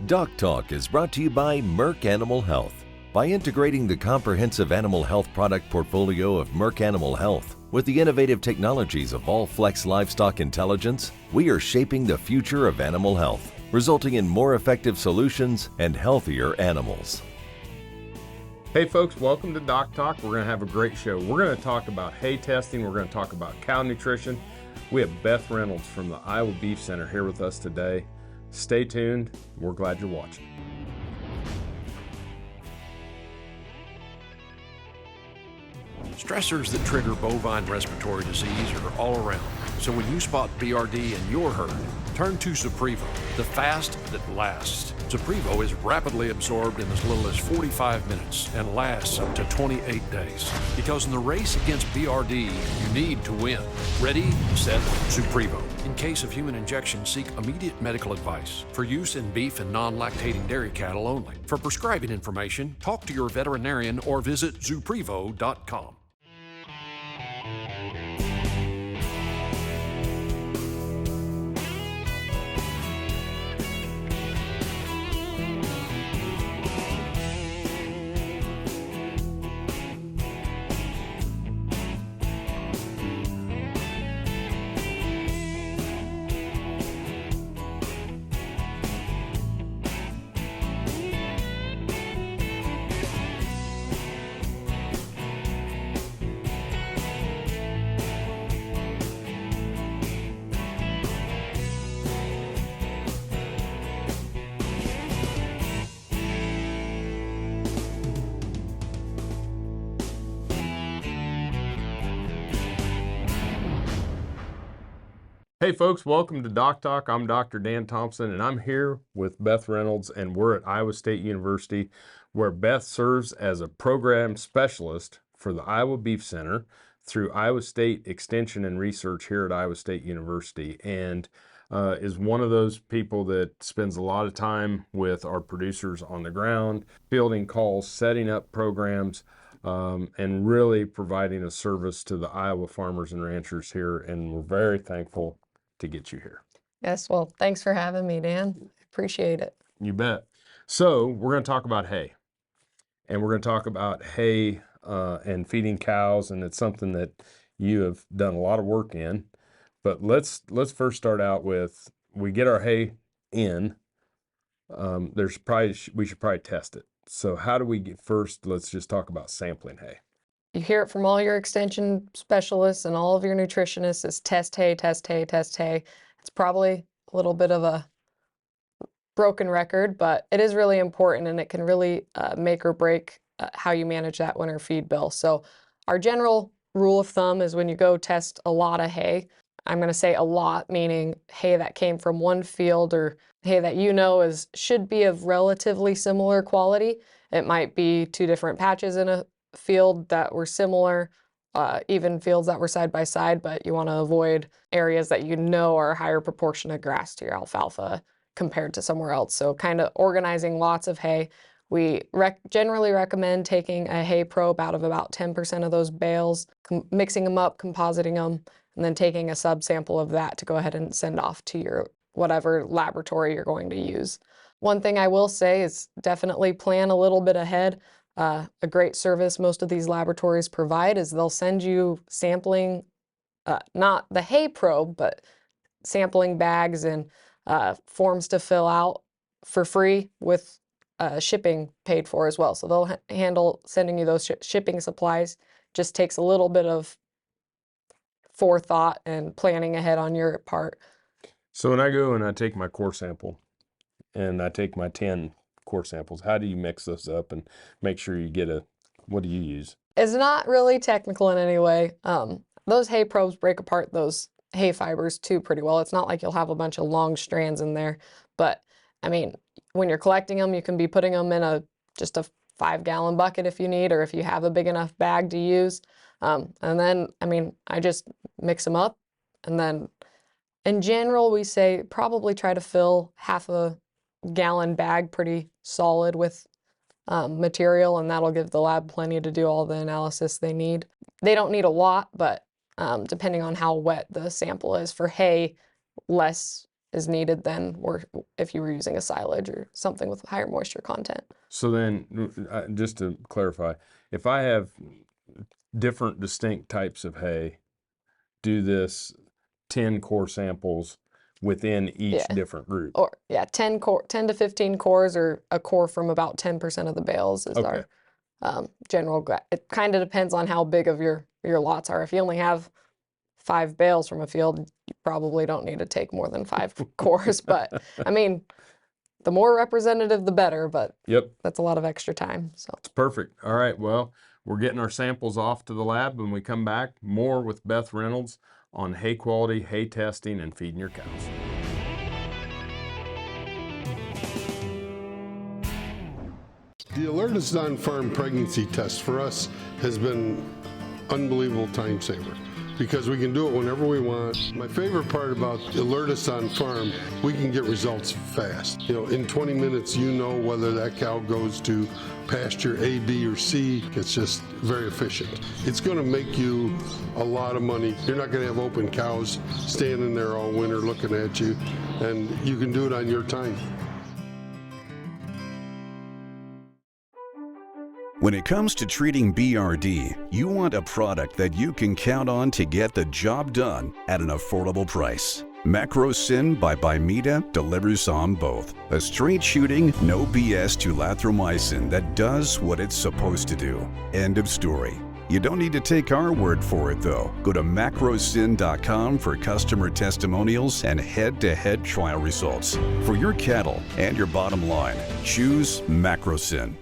DocTalk is brought to you by Merck Animal Health. By integrating the comprehensive animal health product portfolio of Merck Animal Health with the innovative technologies of All-Flex Livestock Intelligence, we are shaping the future of animal health, resulting in more effective solutions and healthier animals. Hey folks, welcome to DocTalk. We're going to have a great show. We're going to talk about hay testing. We're going to talk about cow nutrition. We have Beth Reynolds from the Iowa Beef Center here with us today. Stay tuned. We're glad you're watching. Stressors that trigger bovine respiratory disease are all around. So when you spot BRD in your herd, turn to Zuprevo, the fast that lasts. Zuprevo is rapidly absorbed in as little as 45 minutes and lasts up to 28 days. Because in the race against BRD, you need to win. Ready, set, Zuprevo. In case of human injection, seek immediate medical advice. For use in beef and non-lactating dairy cattle only. For prescribing information, talk to your veterinarian or visit Zuprevo.com. Hey folks, welcome to DocTalk. I'm Dr. Dan Thompson and I'm here with Beth Reynolds, and we're at Iowa State University where Beth serves as a program specialist for the Iowa Beef Center through Iowa State Extension and Research here at Iowa State University, and is one of those people that spends a lot of time with our producers on the ground, fielding calls, setting up programs, and really providing a service to the Iowa farmers and ranchers here, and we're very thankful to get you here. Yes, well, thanks for having me, Dan. Appreciate it. You bet. So we're going to talk about hay, and we're going to talk about hay and feeding cows, and it's something that you have done a lot of work in. But let's first start out with, we get our hay in. We should probably test it. So how do we get first? Let's just talk about sampling hay. You hear it from all your extension specialists and all of your nutritionists is test hay, test hay, test hay. It's probably a little bit of a broken record, but it is really important, and it can really make or break how you manage that winter feed bill. So our general rule of thumb is when you go test a lot of hay, I'm going to say a lot, meaning hay that came from one field or hay that should be of relatively similar quality. It might be two different patches in a field that were similar, even fields that were side by side, but you want to avoid areas that are a higher proportion of grass to your alfalfa compared to somewhere else. So kind of organizing lots of hay. We generally recommend taking a hay probe out of about 10% of those bales, mixing them up, compositing them, and then taking a subsample of that to go ahead and send off to your whatever laboratory you're going to use. One thing I will say is definitely plan a little bit ahead. A great service most of these laboratories provide is they'll send you sampling, not the hay probe, but sampling bags and forms to fill out for free with shipping paid for as well. So they'll handle sending you those shipping supplies. Just takes a little bit of forethought and planning ahead on your part. So when I go and I take my core sample and I take my 10 core samples, how do you mix those up and make sure you get what do you use? It's not really technical in any way. Those hay probes break apart those hay fibers too pretty well. It's not like you'll have a bunch of long strands in there, but I mean, when you're collecting them, you can be putting them in just a 5-gallon bucket if you need, or if you have a big enough bag to use. And then, I just mix them up, and then in general, we say probably try to fill half a gallon bag pretty solid with material, and that'll give the lab plenty to do all the analysis they need. They don't need a lot, but depending on how wet the sample is. For hay, less is needed than if you were using a silage or something with higher moisture content. So then, just to clarify, if I have different distinct types of hay, do this 10 core samples within each different group. Or 10 to 15 cores, or a core from about 10% of the bales is our general. It kind of depends on how big of your lots are. If you only have 5 bales from a field, you probably don't need to take more than 5 cores. But I mean, the more representative, the better. But that's a lot of extra time. So it's perfect. All right. Well, we're getting our samples off to the lab. When we come back, more with Beth Reynolds on hay quality, hay testing, and feeding your cows. The Alertus on-farm pregnancy test for us has been unbelievable time saver because we can do it whenever we want. My favorite part about Alertus on-farm, we can get results fast. You know, in 20 minutes, you know whether that cow goes to pasture A, B, or C. It's just very efficient. It's going to make you a lot of money. You're not going to have open cows standing there all winter looking at you, and you can do it on your time. When it comes to treating BRD, you want a product that you can count on to get the job done at an affordable price. Macrocin by Bimeda delivers on both. A straight shooting, no BS tulathromycin that does what it's supposed to do. End of story. You don't need to take our word for it though. Go to macrocin.com for customer testimonials and head-to-head trial results. For your cattle and your bottom line, choose Macrocin.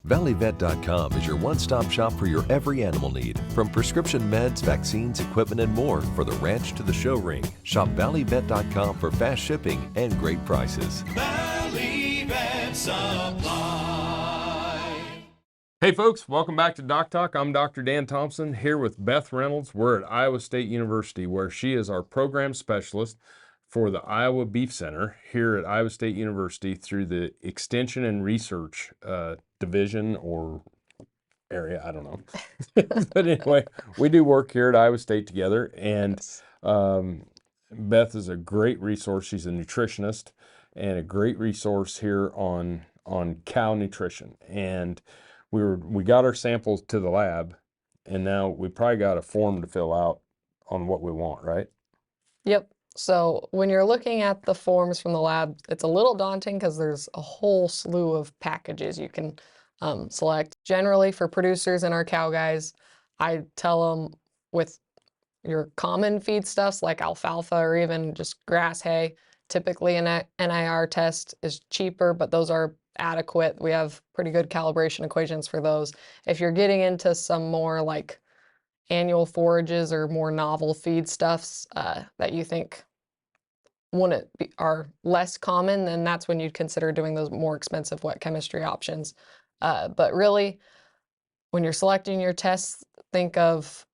ValleyVet.com is your one-stop shop for your every animal need, from prescription meds, vaccines, equipment, and more for the ranch to the show ring. Shop ValleyVet.com for fast shipping and great prices. Valley Vet Supply. Hey folks, welcome back to DocTalk. I'm Dr. Dan Thompson here with Beth Reynolds. We're at Iowa State University, where she is our program specialist for the Iowa Beef Center here at Iowa State University through the Extension and Research Division or area, I don't know. But anyway, we do work here at Iowa State together, and Beth is a great resource. She's a nutritionist and a great resource here on cow nutrition. And we got our samples to the lab, and now we probably got a form to fill out on what we want, right? Yep. So when you're looking at the forms from the lab, it's a little daunting because there's a whole slew of packages you can select. Generally, for producers and our cow guys, I tell them with your common feedstuffs like alfalfa or even just grass hay, typically an NIR test is cheaper, but those are adequate. We have pretty good calibration equations for those. If you're getting into some more like annual forages or more novel feedstuffs that you think are less common, then that's when you'd consider doing those more expensive wet chemistry options. But really, when you're selecting your tests, think of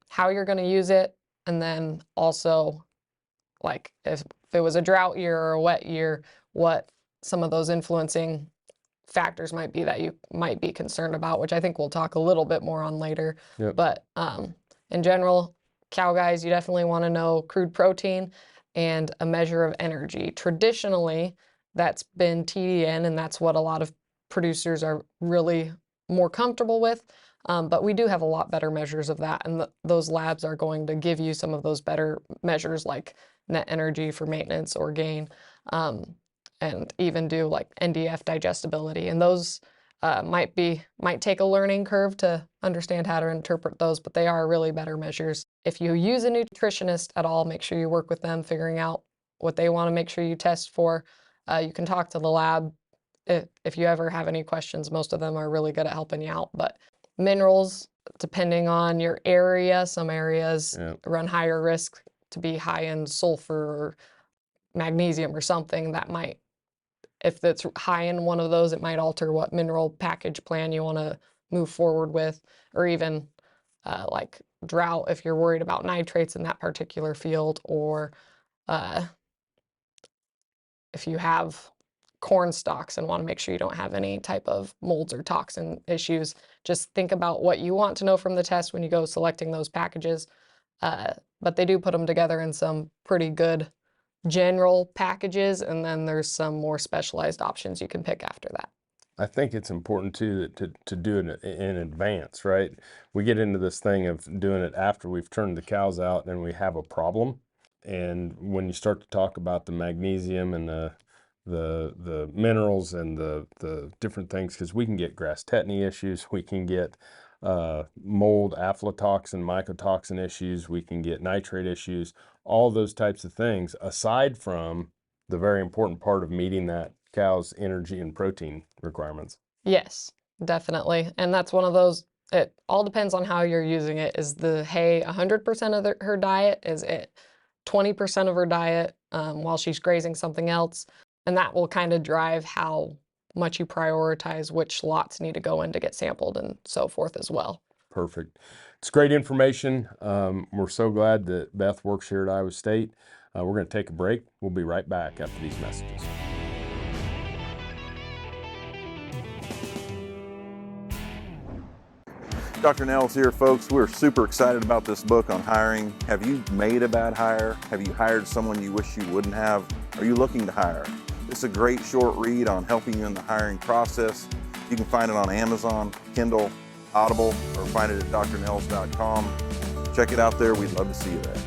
how you're going to use it, and then also like if it was a drought year or a wet year, what some of those influencing factors might be that you might be concerned about, which I think we'll talk a little bit more on later. Yep. But in general, cow guys, you definitely want to know crude protein and a measure of energy. Traditionally, that's been TDN, and that's what a lot of producers are really more comfortable with. But we do have a lot better measures of that, and those labs are going to give you some of those better measures like net energy for maintenance or gain, and even do like NDF digestibility. And those might take a learning curve to understand how to interpret those, but they are really better measures. If you use a nutritionist at all, make sure you work with them, figuring out what they want to make sure you test for. You can talk to the lab if you ever have any questions. Most of them are really good at helping you out. But minerals, depending on your area, some areas run higher risk to be high in sulfur or magnesium or something that might, if it's high in one of those, it might alter what mineral package plan you want to move forward with, or even like drought if you're worried about nitrates in that particular field, or if you have corn stalks and want to make sure you don't have any type of molds or toxin issues. Just think about what you want to know from the test when you go selecting those packages. But they do put them together in some pretty good general packages, and then there's some more specialized options you can pick after that. I think it's important too to do it in advance, right? We get into this thing of doing it after we've turned the cows out and we have a problem. And when you start to talk about the magnesium and the minerals and the different things, because we can get grass tetany issues, we can get mold, aflatoxin, mycotoxin issues, we can get nitrate issues, all those types of things, aside from the very important part of meeting that cow's energy and protein requirements. Yes, definitely. And that's one of those, it all depends on how you're using it. Is the hay 100% of her diet? Is it 20% of her diet while she's grazing something else? And that will kind of drive how much you prioritize which lots need to go in to get sampled and so forth as well. Perfect. It's great information. We're so glad that Beth works here at Iowa State. We're going to take a break. We'll be right back after these messages. Dr. Nels here, folks. We're super excited about this book on hiring. Have you made a bad hire? Have you hired someone you wish you wouldn't have? Are you looking to hire? It's a great short read on helping you in the hiring process. You can find it on Amazon, Kindle, Audible, or find it at drnels.com. Check it out there. We'd love to see you there.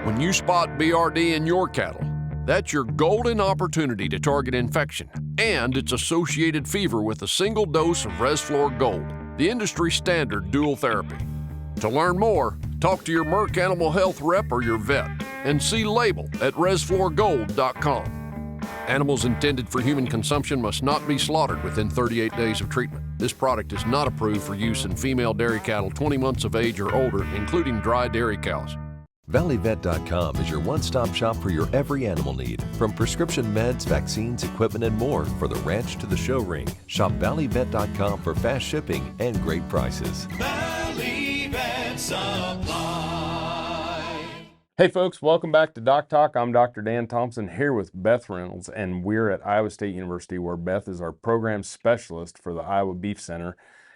When you spot BRD in your cattle, that's your golden opportunity to target infection and its associated fever with a single dose of Resflor Gold, the industry standard dual therapy. To learn more, talk to your Merck Animal Health rep or your vet and see label at resflorgold.com. Animals intended for human consumption must not be slaughtered within 38 days of treatment. This product is not approved for use in female dairy cattle 20 months of age or older, including dry dairy cows. ValleyVet.com is your one-stop shop for your every animal need. From prescription meds, vaccines, equipment, and more for the ranch to the show ring. Shop ValleyVet.com for fast shipping and great prices. Valley Vet Supply. Hey folks, welcome back to DocTalk. I'm Dr. Dan Thompson here with Beth Reynolds, and we're at Iowa State University, where Beth is our program specialist for the Iowa Beef Center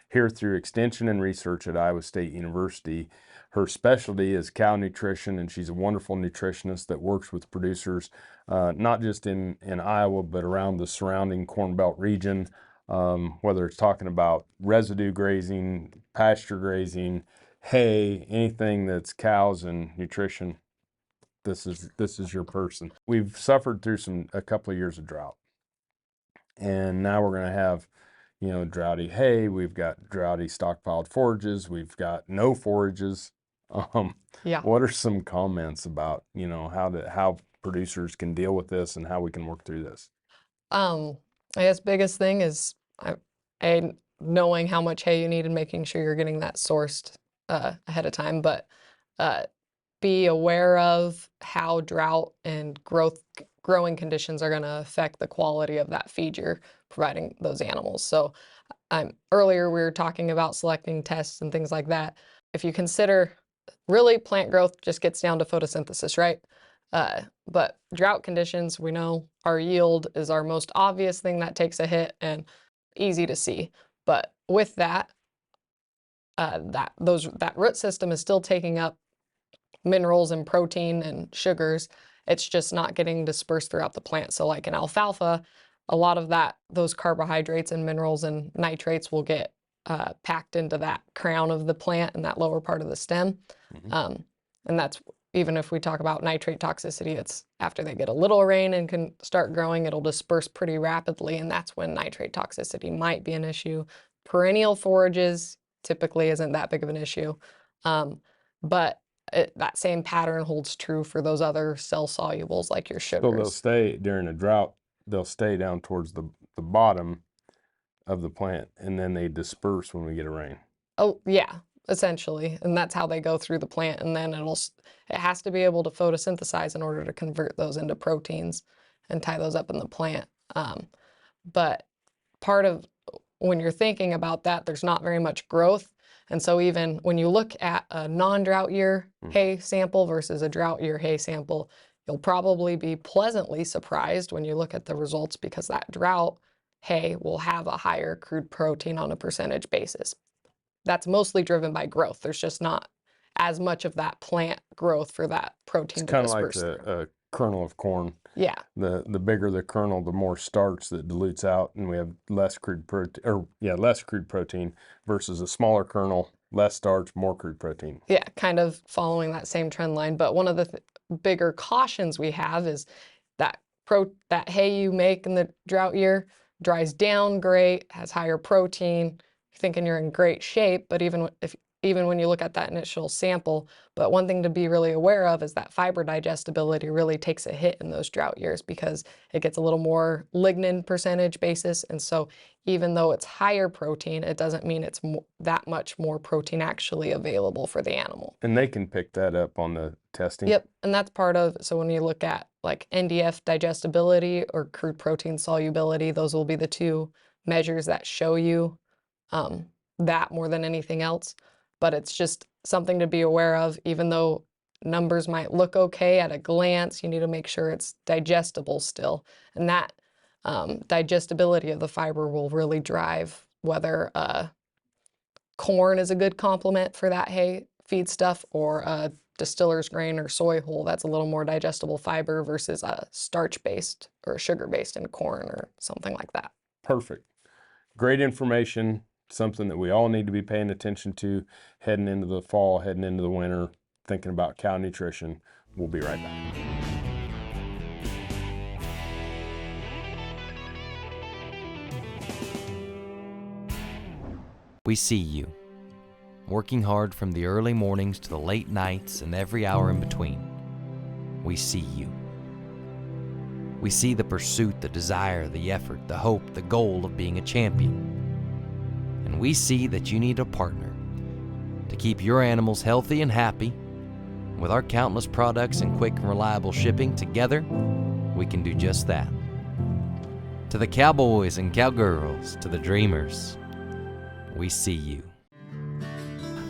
here through Extension and Research at Iowa State University. Her specialty is cow nutrition, and she's a wonderful nutritionist that works with producers, not just in Iowa, but around the surrounding Corn Belt region, whether it's talking about residue grazing, pasture grazing, hay, anything that's cows and nutrition. This is your person. We've suffered through a couple of years of drought, and now we're going to have droughty hay. We've got droughty stockpiled forages. We've got no forages. Yeah. What are some comments about, how producers can deal with this and how we can work through this? I guess biggest thing is knowing how much hay you need and making sure you're getting that sourced ahead of time, but be aware of how drought and growing conditions are going to affect the quality of that feed you're providing those animals. So earlier we were talking about selecting tests and things like that. If you consider really plant growth just gets down to photosynthesis, right? But drought conditions, we know our yield is our most obvious thing that takes a hit and easy to see. But with that, that root system is still taking up minerals and protein and sugars. It's just not getting dispersed throughout the plant. So like in alfalfa, a lot of those carbohydrates and minerals and nitrates will get packed into that crown of the plant and that lower part of the stem. Mm-hmm. And that's, even if we talk about nitrate toxicity, it's after they get a little rain and can start growing, it'll disperse pretty rapidly, and that's when nitrate toxicity might be an issue. Perennial forages typically isn't that big of an issue, but that same pattern holds true for those other cell solubles like your sugars. So they'll stay during a drought, they'll stay down towards the bottom of the plant, and then they disperse when we get a rain. Oh yeah, essentially, and that's how they go through the plant, and then it has to be able to photosynthesize in order to convert those into proteins and tie those up in the plant. But part of when you're thinking about that, there's not very much growth, and so even when you look at a non-drought year hay sample versus a drought year hay sample, you'll probably be pleasantly surprised when you look at the results, because that drought hay will have a higher crude protein on a percentage basis. That's mostly driven by growth. There's just not as much of that plant growth for that protein It's to kind of like disperse through. the kernel of corn. Yeah. The bigger the kernel, the more starch that dilutes out, and we have less crude protein, less crude protein versus a smaller kernel, less starch, more crude protein. Yeah, kind of following that same trend line. But one of the bigger cautions we have is that that hay you make in the drought year dries down great, has higher protein. You're thinking you're in great shape, but even when you look at that initial sample, but one thing to be really aware of is that fiber digestibility really takes a hit in those drought years because it gets a little more lignin percentage basis. And so even though it's higher protein, it doesn't mean it's that much more protein actually available for the animal. And they can pick that up on the testing? Yep, and that's part of, so when you look at like NDF digestibility or crude protein solubility, those will be the two measures that show you that more than anything else. But it's just something to be aware of. Even though numbers might look okay at a glance, you need to make sure it's digestible still. And that digestibility of the fiber will really drive whether corn is a good complement for that hay feed stuff or a distiller's grain or soy hull that's a little more digestible fiber versus a starch-based or a sugar-based in corn or something like that. Perfect. Great information. Something that we all need to be paying attention to heading into the fall, heading into the winter, thinking about cow nutrition. We'll be right back. We see you, working hard from the early mornings to the late nights and every hour in between. We see you. We see the pursuit, the desire, the effort, the hope, the goal of being a champion. And we see that you need a partner to keep your animals healthy and happy. With our countless products and quick and reliable shipping, together, we can do just that. To the cowboys and cowgirls, to the dreamers, we see you.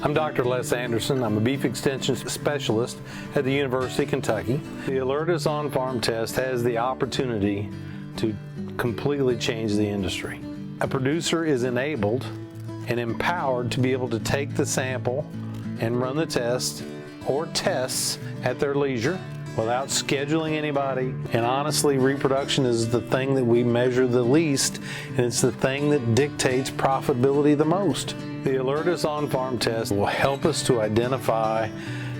I'm Dr. Les Anderson. I'm a beef extension specialist at the University of Kentucky. The Alertus on-farm test has the opportunity to completely change the industry. A producer is enabled and empowered to be able to take the sample and run the test or tests at their leisure without scheduling anybody. And honestly, reproduction is the thing that we measure the least, and it's the thing that dictates profitability the most. The Alertus on-farm test will help us to identify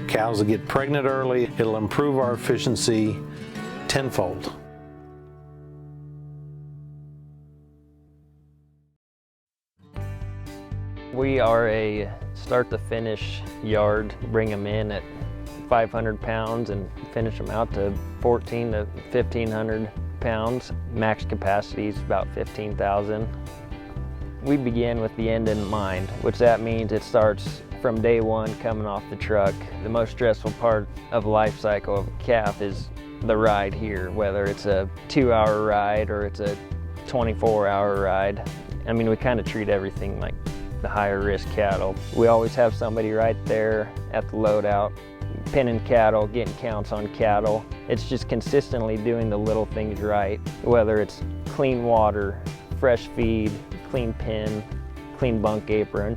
cows that get pregnant early. It'll improve our efficiency tenfold. We are a start-to-finish yard. Bring them in at 500 pounds and finish them out to 14 to 1,500 pounds. Max capacity is about 15,000. We begin with the end in mind, which that means it starts from day one coming off the truck. The most stressful part of the life cycle of a calf is the ride here, whether it's a 2-hour ride or it's a 24-hour ride. I mean, we kind of treat everything like the higher risk cattle. We always have somebody right there at the loadout, pinning cattle, getting counts on cattle. It's just consistently doing the little things right, whether it's clean water, fresh feed, clean pen, clean bunk apron.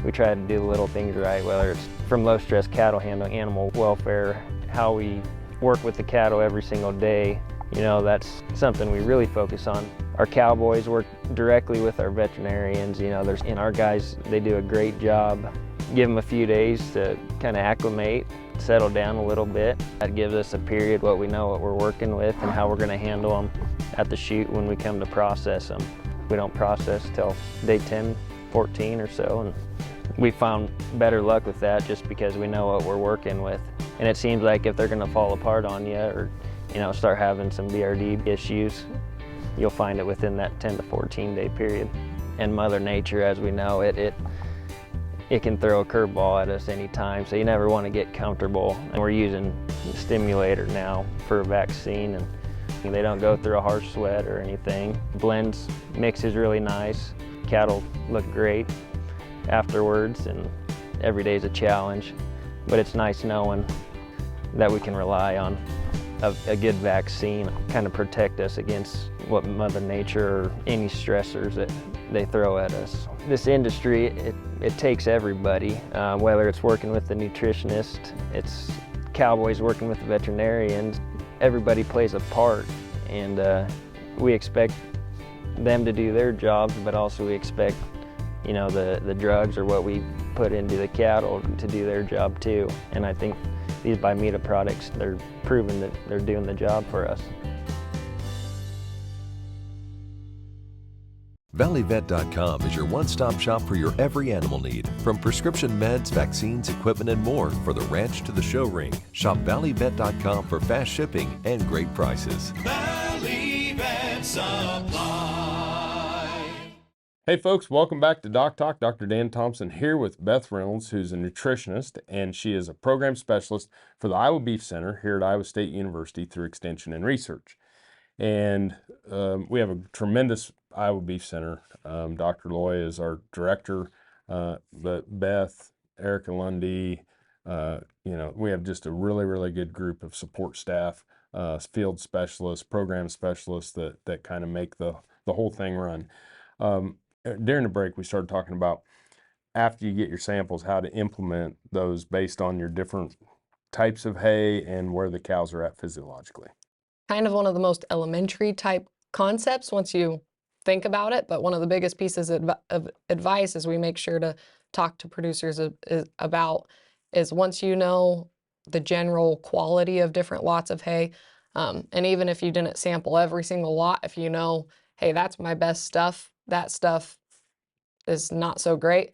We try to do the little things right, whether it's from low stress cattle handling, animal welfare, how we work with the cattle every single day. You know, that's something we really focus on. Our cowboys work directly with our veterinarians. You know, and our guys, they do a great job. Give them a few days to kind of acclimate, settle down a little bit. That gives us a period what we know what we're working with and how we're going to handle them at the chute when we come to process them. We don't process till day 10, 14 or so, and we found better luck with that just because we know what we're working with. And it seems like if they're going to fall apart on you or, you know, start having some BRD issues, you'll find it within that 10 to 14 day period. And Mother Nature, as we know, it can throw a curveball at us anytime, so you never want to get comfortable. And we're using a stimulator now for a vaccine, and they don't go through a harsh sweat or anything. Blends mixes really nice. Cattle look great afterwards, and every day is a challenge. But it's nice knowing that we can rely on a good vaccine, kind of protect us against what Mother Nature or any stressors that they throw at us. This industry, it takes everybody, whether it's working with the nutritionist, it's cowboys working with the veterinarians. Everybody plays a part, and we expect them to do their jobs, but also we expect, you know, the drugs or what we put into the cattle to do their job too. And I think these Bimeda products, they're proving that they're doing the job for us. ValleyVet.com is your one-stop shop for your every animal need, from prescription meds, vaccines, equipment, and more for the ranch to the show ring. Shop ValleyVet.com for fast shipping and great prices. Valley Vet Supply. Hey folks, welcome back to Doc Talk. Dr. Dan Thompson here with Beth Reynolds, who's a nutritionist, and she is a program specialist for the Iowa Beef Center here at Iowa State University through Extension and Research. And we have a tremendous Iowa Beef Center. Dr. Loy is our director, but Beth, Erica Lundy, we have just a really, really good group of support staff, field specialists, program specialists that kind of make the whole thing run. During the break, we started talking about, after you get your samples, how to implement those based on your different types of hay and where the cows are at physiologically. Kind of one of the most elementary type concepts once you think about it, but one of the biggest pieces of advice is we make sure to talk to producers about is once you know the general quality of different lots of hay, and even if you didn't sample every single lot, if you know, hey, that's my best stuff, that stuff is not so great,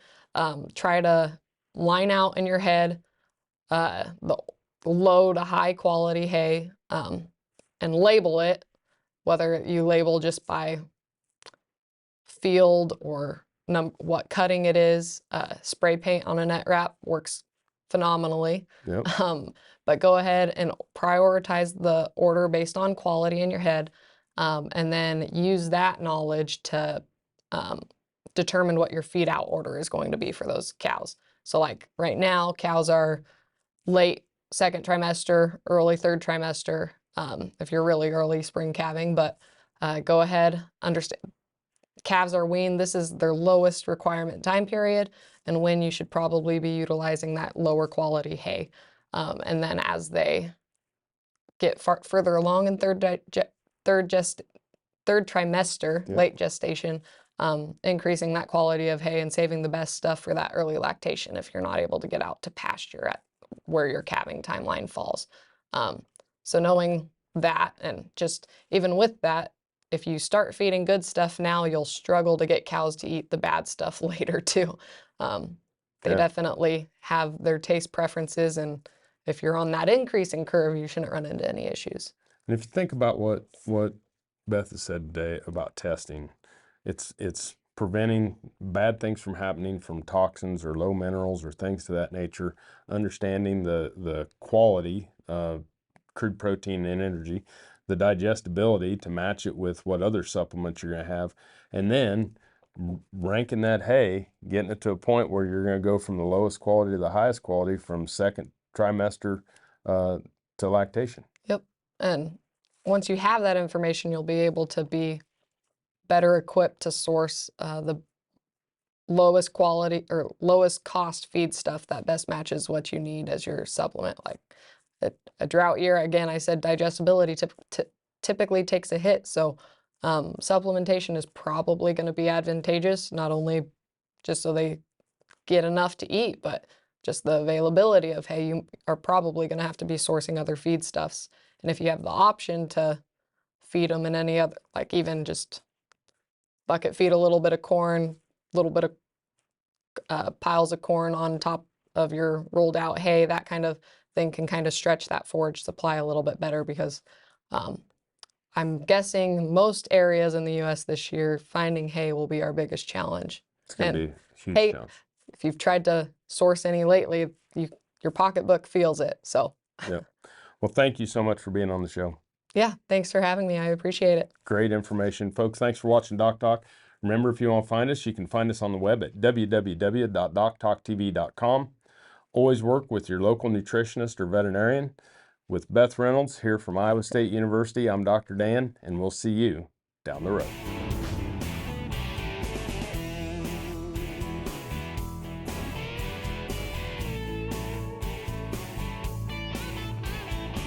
try to line out in your head the low to high quality hay, and label it, whether you label just by field or what cutting it is. Spray paint on a net wrap works phenomenally. Yep. But go ahead and prioritize the order based on quality in your head, and then use that knowledge to determine what your feed out order is going to be for those cows. So like right now, cows are late second trimester, early third trimester, if you're really early spring calving, but go ahead, understand calves are weaned, this is their lowest requirement time period, and when you should probably be utilizing that lower quality hay. And then as they get further along in third trimester, Yep. late gestation, increasing that quality of hay and saving the best stuff for that early lactation if you're not able to get out to pasture at where your calving timeline falls. So knowing that, and just even with that, if you start feeding good stuff now, you'll struggle to get cows to eat the bad stuff later too. They Yeah. definitely have their taste preferences, and if you're on that increasing curve, you shouldn't run into any issues. And if you think about what Beth has said today about testing, it's preventing bad things from happening from toxins or low minerals or things to that nature, understanding the quality of crude protein and energy, the digestibility to match it with what other supplements you're going to have, and then ranking that hay, getting it to a point where you're going to go from the lowest quality to the highest quality from second trimester to lactation. Yep. And once you have that information, you'll be able to be better equipped to source the lowest quality or lowest cost feed stuff that best matches what you need as your supplement. Like a drought year, again, I said digestibility typically takes a hit. So supplementation is probably going to be advantageous, not only just so they get enough to eat, but just the availability of hay. You are probably going to have to be sourcing other feedstuffs. And if you have the option to feed them in any other, like even just bucket feed a little bit of corn, a little bit of piles of corn on top of your rolled out hay, that kind of thing can kind of stretch that forage supply a little bit better, because I'm guessing most areas in the U.S. this year, finding hay will be our biggest challenge. It's going to be a huge hay, challenge. if you've tried to source any lately, your pocketbook feels it. So Yeah. Well, thank you so much for being on the show. yeah, thanks for having me. I appreciate it. Great information. Folks, thanks for watching Doc Talk. Remember, if you want to find us, you can find us on the web at www.doctalktv.com. Always work with your local nutritionist or veterinarian. With Beth Reynolds here from Iowa State University, I'm Dr. Dan, and we'll see you down the road.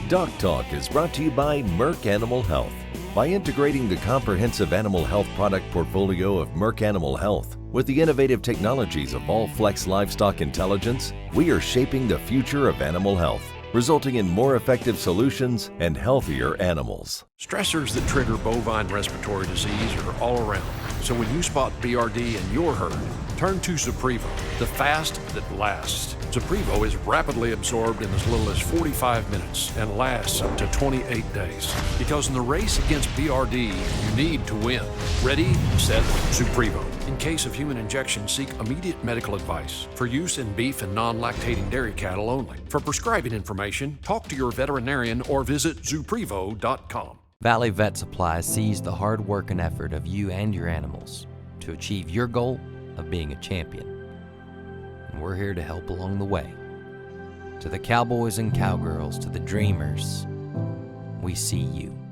DocTalk is brought to you by Merck Animal Health. By integrating the comprehensive animal health product portfolio of Merck Animal Health with the innovative technologies of All-Flex Livestock Intelligence, we are shaping the future of animal health, resulting in more effective solutions and healthier animals. Stressors that trigger bovine respiratory disease are all around. So when you spot BRD in your herd, turn to Zuprevo, the fast that lasts. Zuprevo is rapidly absorbed in as little as 45 minutes and lasts up to 28 days. Because in the race against BRD, you need to win. Ready, set, Zuprevo. In case of human injection, seek immediate medical advice. For use in beef and non-lactating dairy cattle only. For prescribing information, talk to your veterinarian or visit Zuprevo.com. Valley Vet Supply sees the hard work and effort of you and your animals to achieve your goal of being a champion. And we're here to help along the way. To the cowboys and cowgirls, to the dreamers, we see you.